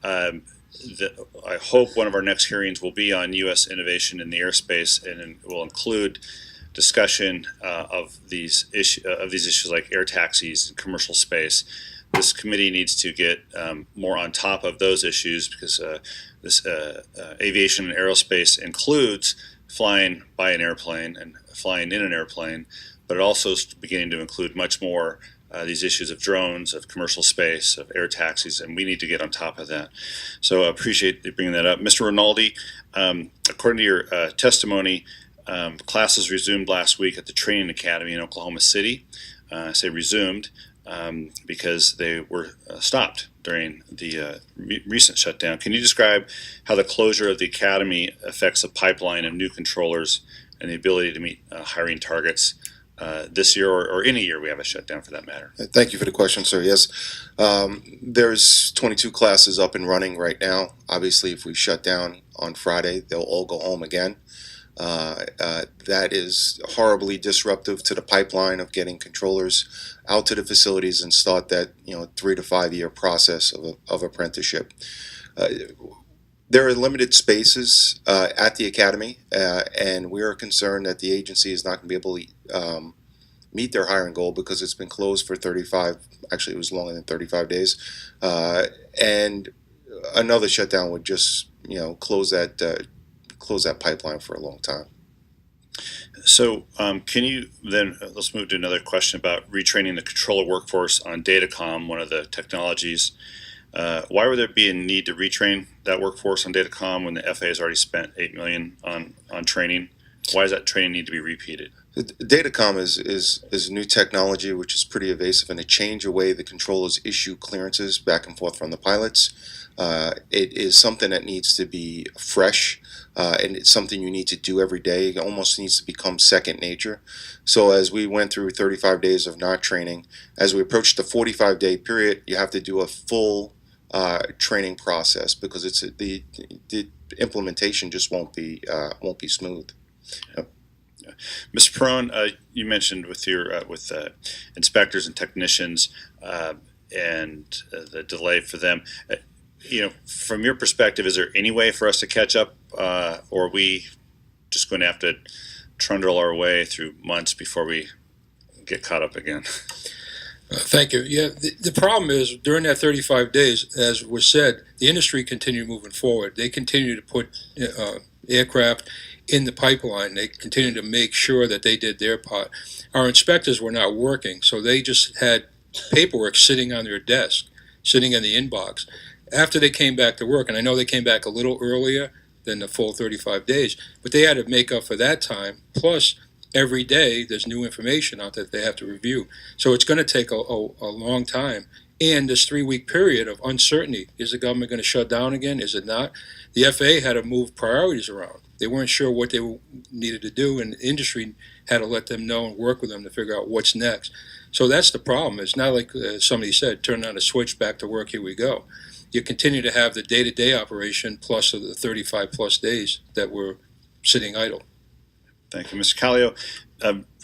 I hope one of our next hearings will be on U.S. innovation in the airspace, and it will include discussion of these issues like air taxis and commercial space. This committee needs to get more on top of those issues because this aviation and aerospace includes flying by an airplane and flying in an airplane, but it also is beginning to include much more these issues of drones, of commercial space, of air taxis, and we need to get on top of that. So I appreciate you bringing that up. Mr. Rinaldi, according to your testimony, classes resumed last week at the Training Academy in Oklahoma City. I say resumed because they were stopped during the recent shutdown. Can you describe how the closure of the academy affects the pipeline of new controllers and the ability to meet hiring targets this year or any year we have a shutdown for that matter? Thank you for the question, sir. Yes, there's 22 classes up and running right now. Obviously, if we shut down on Friday, they'll all go home again. That is horribly disruptive to the pipeline of getting controllers out to the facilities and start that 3 to 5 year process of apprenticeship. There are limited spaces at the academy, and we are concerned that the agency is not going to be able to meet their hiring goal because it's been closed for 35, actually it was longer than 35 days, and another shutdown would just close that pipeline for a long time. So can you then, let's move to another question about retraining the controller workforce on datacom, one of the technologies. Why would there be a need to retrain that workforce on datacom when the FAA has already spent $8 million on training? Why does that training need to be repeated? Datacom is new technology which is pretty evasive, and it changed the way the controllers issue clearances back and forth from the pilots. It is something that needs to be fresh, and it's something you need to do every day. It almost needs to become second nature. So as we went through 35 days of not training, as we approach the 45-day period, you have to do a full training process because it's the implementation just won't be smooth. Yep. Mr. Perone, you mentioned with your inspectors and technicians and the delay for them. From your perspective, is there any way for us to catch up, or are we just going to have to trundle our way through months before we get caught up again? Thank you. Yeah, the problem is during that 35 days, as was said, the industry continued moving forward. They continue to put aircraft in the pipeline. They continue to make sure that they did their part. Our inspectors were not working, so they just had paperwork sitting on their desk, sitting in the inbox. After they came back to work, and I know they came back a little earlier than the full 35 days, but they had to make up for that time. Plus, every day there's new information out that they have to review. So it's going to take a long time. And this 3-week period of uncertainty. Is the government going to shut down again? Is it not? The FAA had to move priorities around. They weren't sure what they needed to do, and the industry had to let them know and work with them to figure out what's next. So that's the problem. It's not like somebody said, turn on a switch, back to work, here we go. You continue to have the day-to-day operation plus the 35-plus days that were sitting idle. Thank you. Mr. Kallio,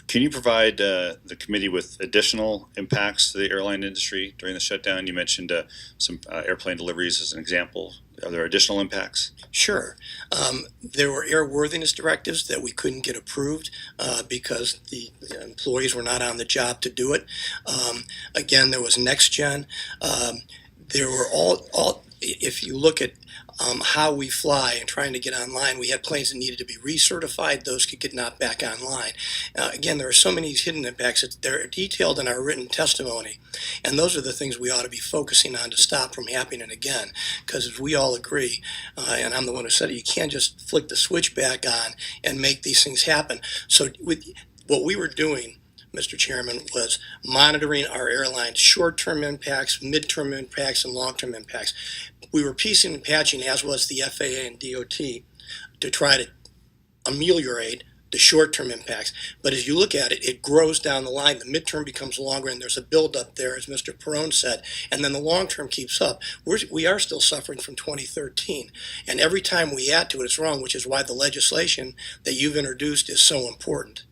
can you provide the committee with additional impacts to the airline industry during the shutdown? You mentioned some airplane deliveries as an example. Are there additional impacts? Sure. There were airworthiness directives that we couldn't get approved because the employees were not on the job to do it. Again, there was NextGen. There were all if you look at how we fly and trying to get online, we had planes that needed to be recertified. Those could get knocked back online. Again, there are so many hidden impacts that they're detailed in our written testimony. And those are the things we ought to be focusing on to stop from happening again. Because as we all agree, and I'm the one who said it, you can't just flick the switch back on and make these things happen. So what we were doing, Mr. Chairman, was monitoring our airline's short-term impacts, mid-term impacts, and long-term impacts. We were piecing and patching, as was the FAA and DOT, to try to ameliorate the short-term impacts. But as you look at it, it grows down the line. The midterm becomes longer, and there's a buildup there, as Mr. Perone said, and then the long-term keeps up. We are still suffering from 2013, and every time we add to it, it's wrong, which is why the legislation that you've introduced is so important.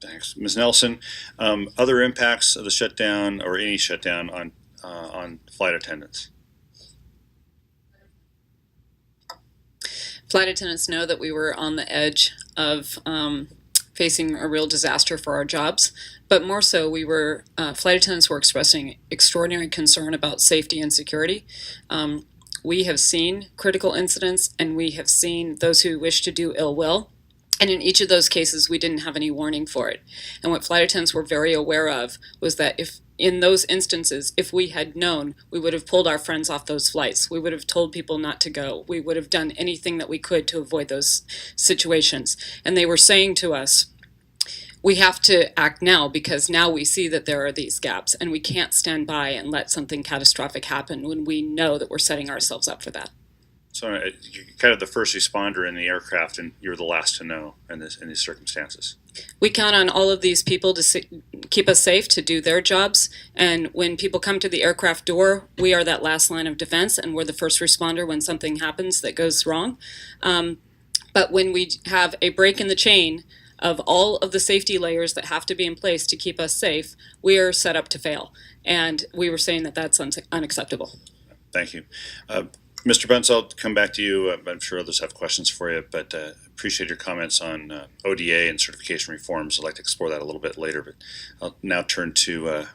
Thanks. Ms. Nelson, other impacts of the shutdown or any shutdown on flight attendants? flight attendants know that we were on the edge of facing a real disaster for our jobs, but more so, flight attendants were expressing extraordinary concern about safety and security. We have seen critical incidents, and we have seen those who wish to do ill will. And in each of those cases, we didn't have any warning for it. And what flight attendants were very aware of was that if in those instances, if we had known, we would have pulled our friends off those flights. We would have told people not to go. We would have done anything that we could to avoid those situations. And they were saying to us, we have to act now because now we see that there are these gaps, and we can't stand by and let something catastrophic happen when we know that we're setting ourselves up for that. So you're kind of the first responder in the aircraft, and you're the last to know in these circumstances. We count on all of these people to keep us safe, to do their jobs. And when people come to the aircraft door, we are that last line of defense, and we're the first responder when something happens that goes wrong. But when we have a break in the chain of all of the safety layers that have to be in place to keep us safe, we are set up to fail. And we were saying that that's unacceptable. Thank you. Mr. Bunce, I'll come back to you. I'm sure others have questions for you, but appreciate your comments on ODA and certification reforms. I'd like to explore that a little bit later, but I'll now turn to